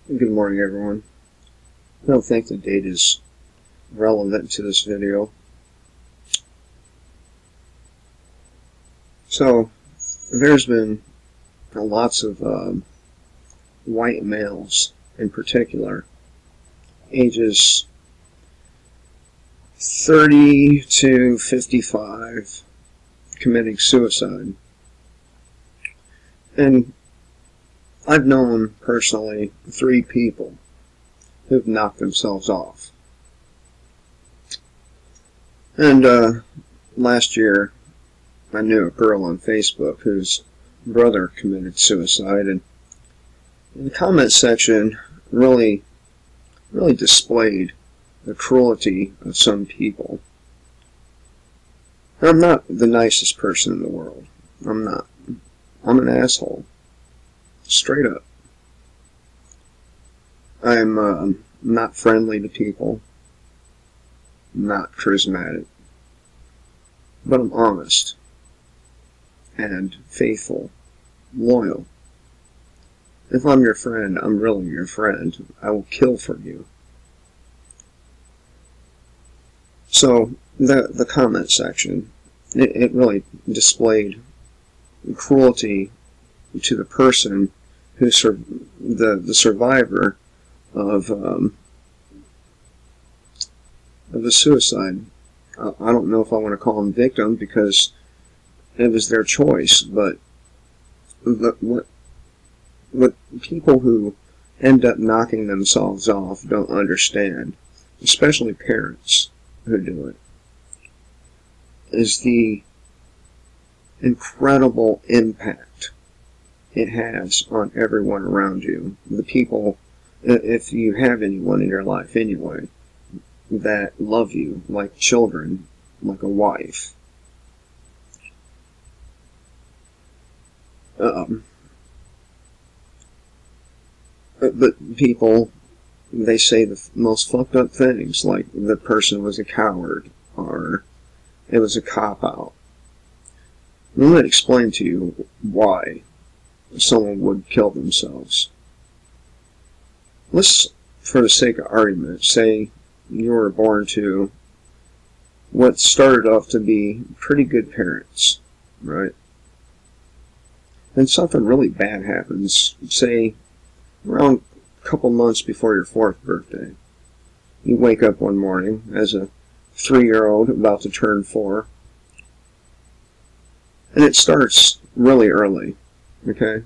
Good morning, everyone. I don't think the date is relevant to this video. So, there's been lots of white males, in particular, ages 30 to 55, committing suicide. And I've known, personally, 3 people who've knocked themselves off. And last year, I knew a girl on Facebook whose brother committed suicide, and the comment section really displayed the cruelty of some people. I'm not the nicest person in the world. I'm not. I'm an asshole. Straight up. I'm not friendly to people. Not charismatic. But I'm honest. And faithful. Loyal. If I'm your friend, I'm really your friend. I will kill for you. So, the comment section, it really displayed cruelty to the person who the survivor of the suicide. I don't know if I want to call them victim because it was their choice, but what people who end up knocking themselves off don't understand, especially parents who do it, is the incredible impact it has on everyone around you. The people, if you have anyone in your life anyway, that love you like children, like a wife. But people, they say the most fucked up things, like the person was a coward, or it was a cop-out. Let me explain to you why someone would kill themselves. Let's, for the sake of argument, say you were born to what started off to be pretty good parents, right? Then something really bad happens, say around a couple months before your 4th birthday. You wake up one morning as a 3-year-old about to turn 4, and it starts really early, okay?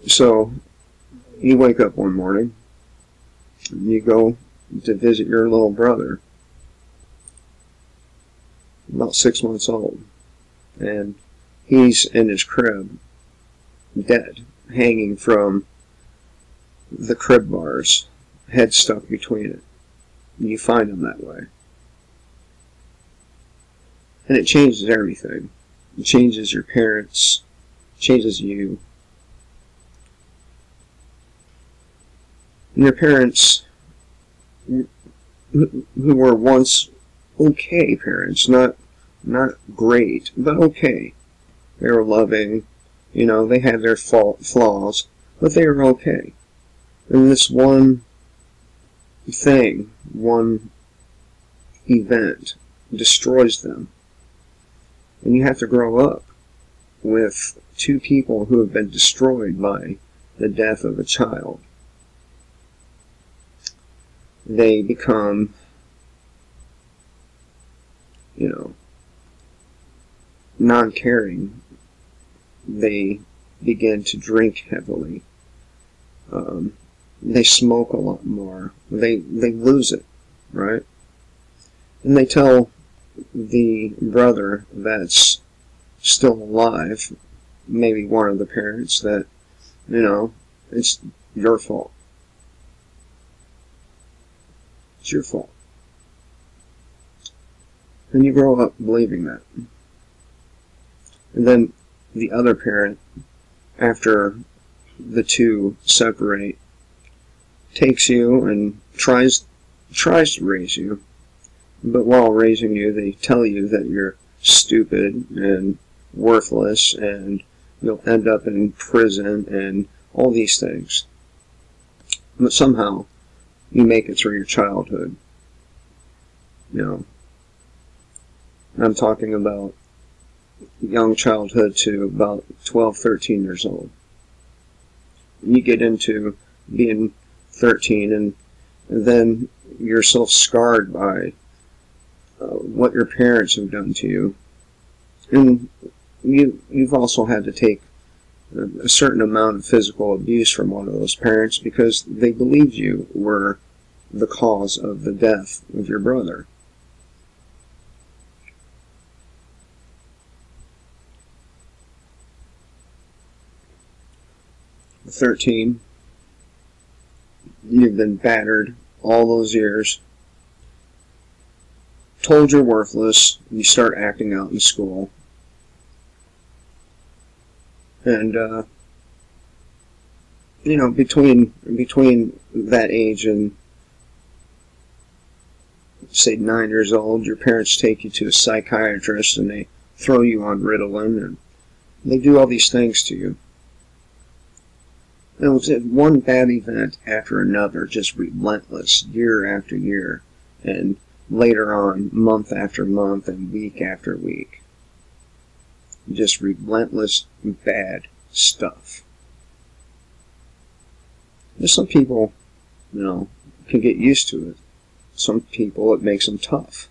So, you wake up one morning, and you go to visit your little brother, about 6 months old, and he's in his crib, dead, hanging from the crib bars, head stuck between it. And you find him that way. And it changes everything. It changes your parents, changes you. And your parents, who were once okay parents, not great, but okay. They were loving, you know, they had their flaws, but they were okay. And this one thing, one event, destroys them. And you have to grow up with 2 people who have been destroyed by the death of a child. They become, you know, non-caring. They begin to drink heavily. They smoke a lot more. They lose it, right? And they tell the brother that's still alive, maybe one of the parents, that, you know, it's your fault. It's your fault. And you grow up believing that. And then the other parent, after the 2 separate, takes you and tries to raise you. But while raising you, they tell you that you're stupid and worthless and you'll end up in prison and all these things. But somehow, you make it through your childhood. You know, I'm talking about young childhood to about 12, 13 years old. You get into being 13 and then you're so scarred by what your parents have done to you. And you've also had to take a certain amount of physical abuse from one of those parents because they believed you were the cause of the death of your brother. At 13, you've been battered all those years, told you're worthless, you start acting out in school. And, you know, between that age and, say, 9 years old, your parents take you to a psychiatrist and they throw you on Ritalin and they do all these things to you. It was one bad event after another, just relentless, year after year, and later on, month after month and week after week. Just relentless, bad stuff. There's some people, you know, can get used to it. Some people, it makes them tough.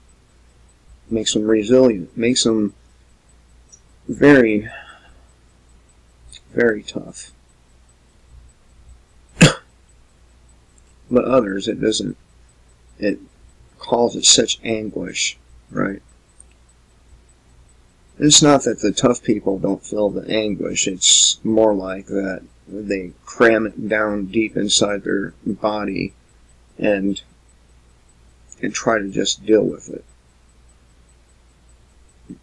It makes them resilient. It makes them very, very tough. But others, it doesn't. It causes such anguish, right? It's not that the tough people don't feel the anguish. It's more like that they cram it down deep inside their body and try to just deal with it.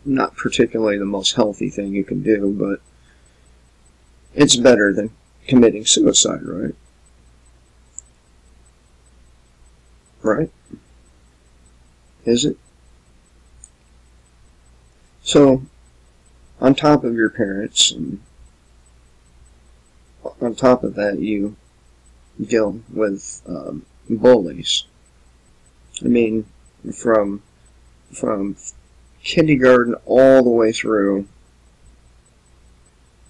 Not particularly the most healthy thing you can do, but it's better than committing suicide, right? Right? Is it? So, on top of your parents, and on top of that, you deal with bullies. I mean, from kindergarten all the way through,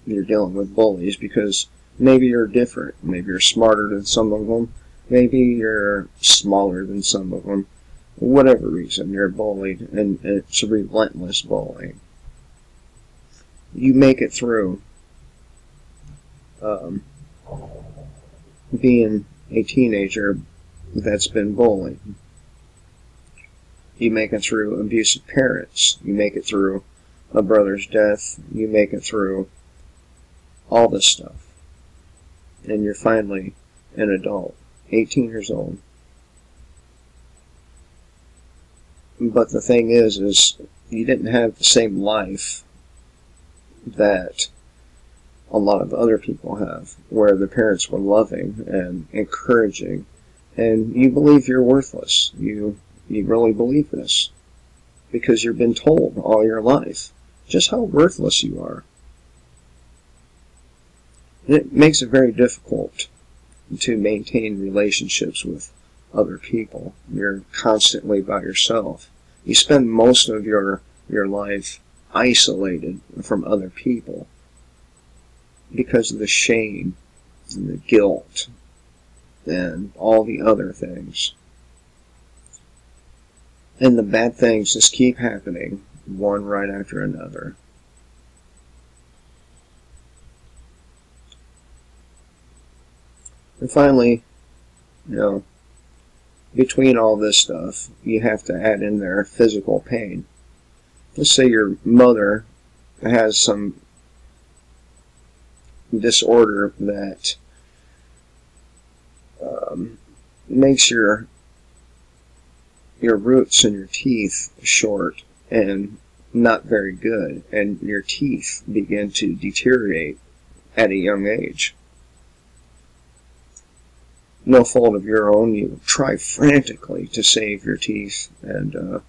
you're dealing with bullies because maybe you're different. Maybe you're smarter than some of them. Maybe you're smaller than some of them. Whatever reason, you're bullied, and it's a relentless bullying. You make it through being a teenager that's been bullied. You make it through abusive parents. You make it through a brother's death. You make it through all this stuff. And you're finally an adult, 18 years old. But the thing is you didn't have the same life that a lot of other people have, where the parents were loving and encouraging, and you believe you're worthless. You really believe this because you've been told all your life just how worthless you are. And it makes it very difficult to maintain relationships with other people. You're constantly by yourself. You spend most of your life isolated from other people because of the shame and the guilt and all the other things. And the bad things just keep happening, one right after another. And finally, between all this stuff, you have to add in there physical pain. Let's say your mother has some disorder that makes your roots and your teeth short and not very good, and your teeth begin to deteriorate at a young age. No fault of your own, you try frantically to save your teeth, and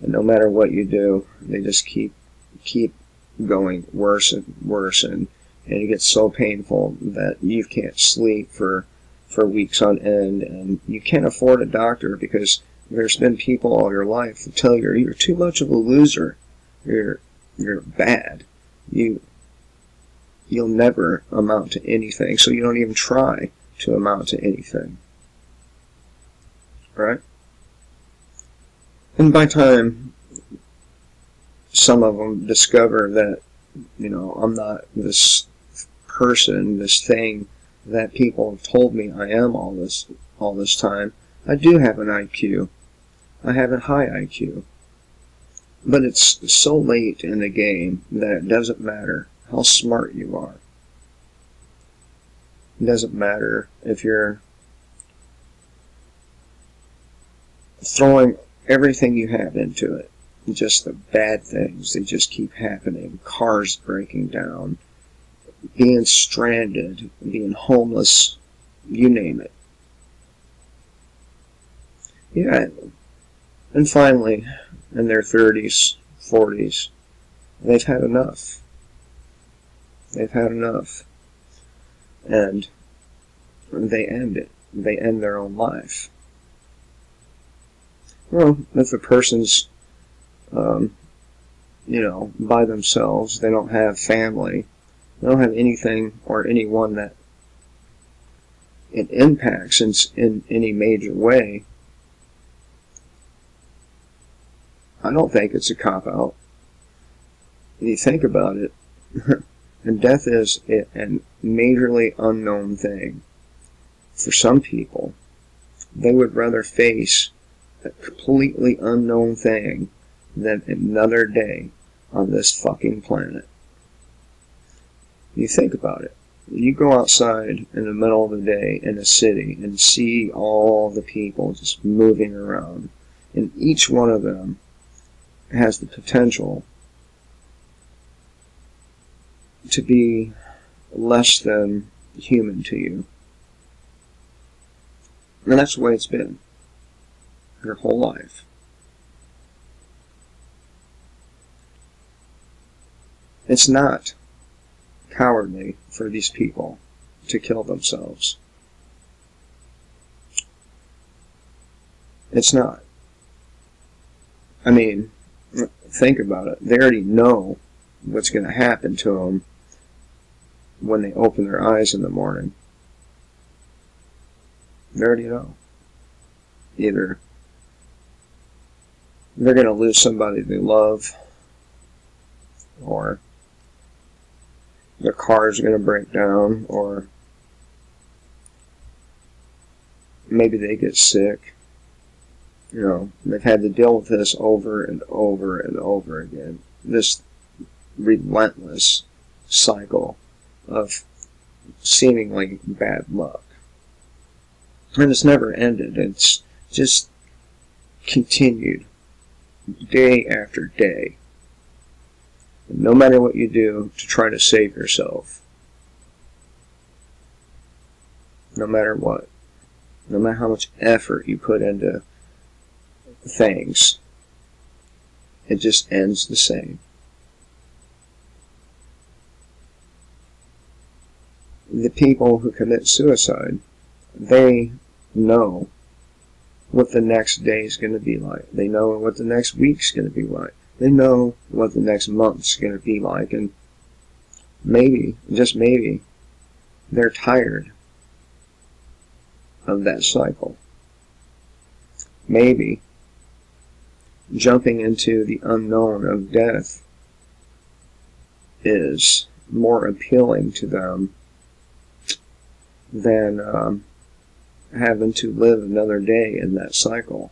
no matter what you do, they just keep going worse and worse, and and it gets so painful that you can't sleep for weeks on end, and you can't afford a doctor because there's been people all your life that tell you you're too much of a loser, you're bad, you'll never amount to anything, so you don't even try to amount to anything, right? And by time some of them discover that, I'm not this person, this thing that people have told me I am all this time, I do have an IQ. I have a high IQ. But it's so late in the game that it doesn't matter how smart you are. It doesn't matter if you're throwing everything you have into it. Just the bad things, they just keep happening. Cars breaking down, being stranded, being homeless, you name it. Yeah, and finally, in their 30s, 40s, they've had enough. They've had enough. And they end it. They end their own life. Well, if a person's, by themselves, they don't have family, they don't have anything or anyone that it impacts in any major way, I don't think it's a cop-out. If you think about it, and death is a majorly unknown thing. For some people, they would rather face a completely unknown thing than another day on this fucking planet. You think about it. You go outside in the middle of the day in a city and see all the people just moving around, and each one of them has the potential to be less than human to you. And that's the way it's been your whole life. It's not cowardly for these people to kill themselves. It's not. I mean, think about it. They already know what's going to happen to them when they open their eyes in the morning. They already know. Either they're going to lose somebody they love, or their car is going to break down, or maybe they get sick. They've had to deal with this over and over and over again. This relentless cycle of seemingly bad luck. And it's never ended. It's just continued day after day. And no matter what you do to try to save yourself, no matter what, no matter how much effort you put into things, it just ends the same. The people who commit suicide, they know what the next day is going to be like. They know what the next week's going to be like. They know what the next month's going to be like. And maybe, just maybe, they're tired of that cycle. Maybe jumping into the unknown of death is more appealing to them than having to live another day in that cycle.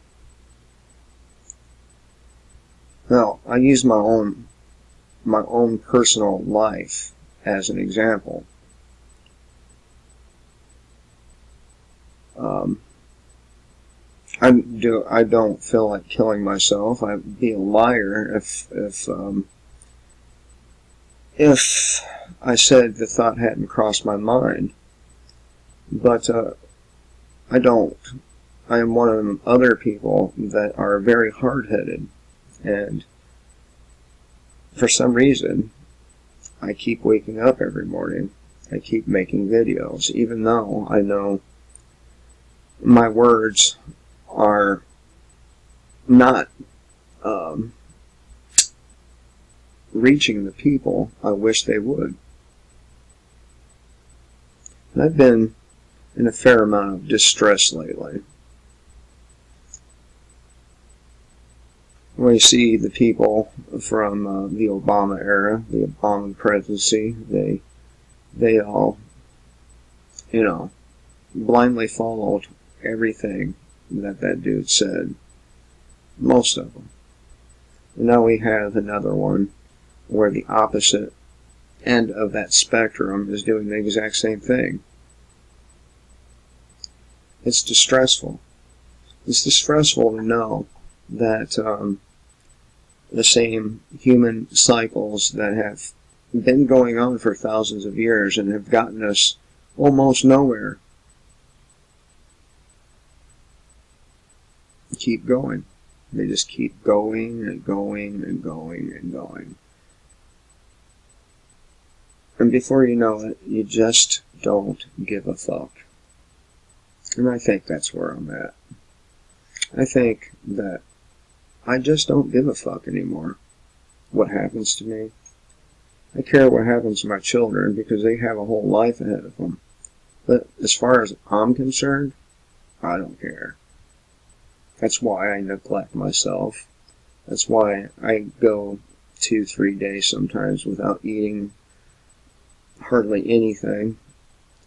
Now, I use my own personal life as an example. I don't feel like killing myself. I'd be a liar if I said the thought hadn't crossed my mind. But I don't. I am one of them other people that are very hard-headed, and for some reason I keep waking up every morning. I keep making videos, even though I know my words are not reaching the people I wish they would. I've been in a fair amount of distress lately. When you see the people from the Obama era, the Obama presidency, they all, blindly followed everything that dude said. Most of them. And now we have another one where the opposite end of that spectrum is doing the exact same thing. It's distressful. It's distressful to know that the same human cycles that have been going on for thousands of years and have gotten us almost nowhere keep going. They just keep going and going and going and going. And before you know it, you just don't give a fuck. And I think that's where I'm at. I think that I just don't give a fuck anymore what happens to me. I care what happens to my children because they have a whole life ahead of them. But as far as I'm concerned, I don't care. That's why I neglect myself. That's why I go 2-3 days sometimes without eating hardly anything.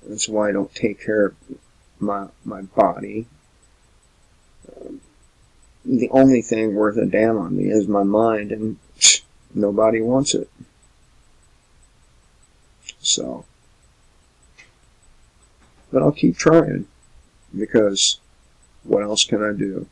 That's why I don't take care of my body. The only thing worth a damn on me is my mind, and nobody wants it. So, but I'll keep trying, because what else can I do?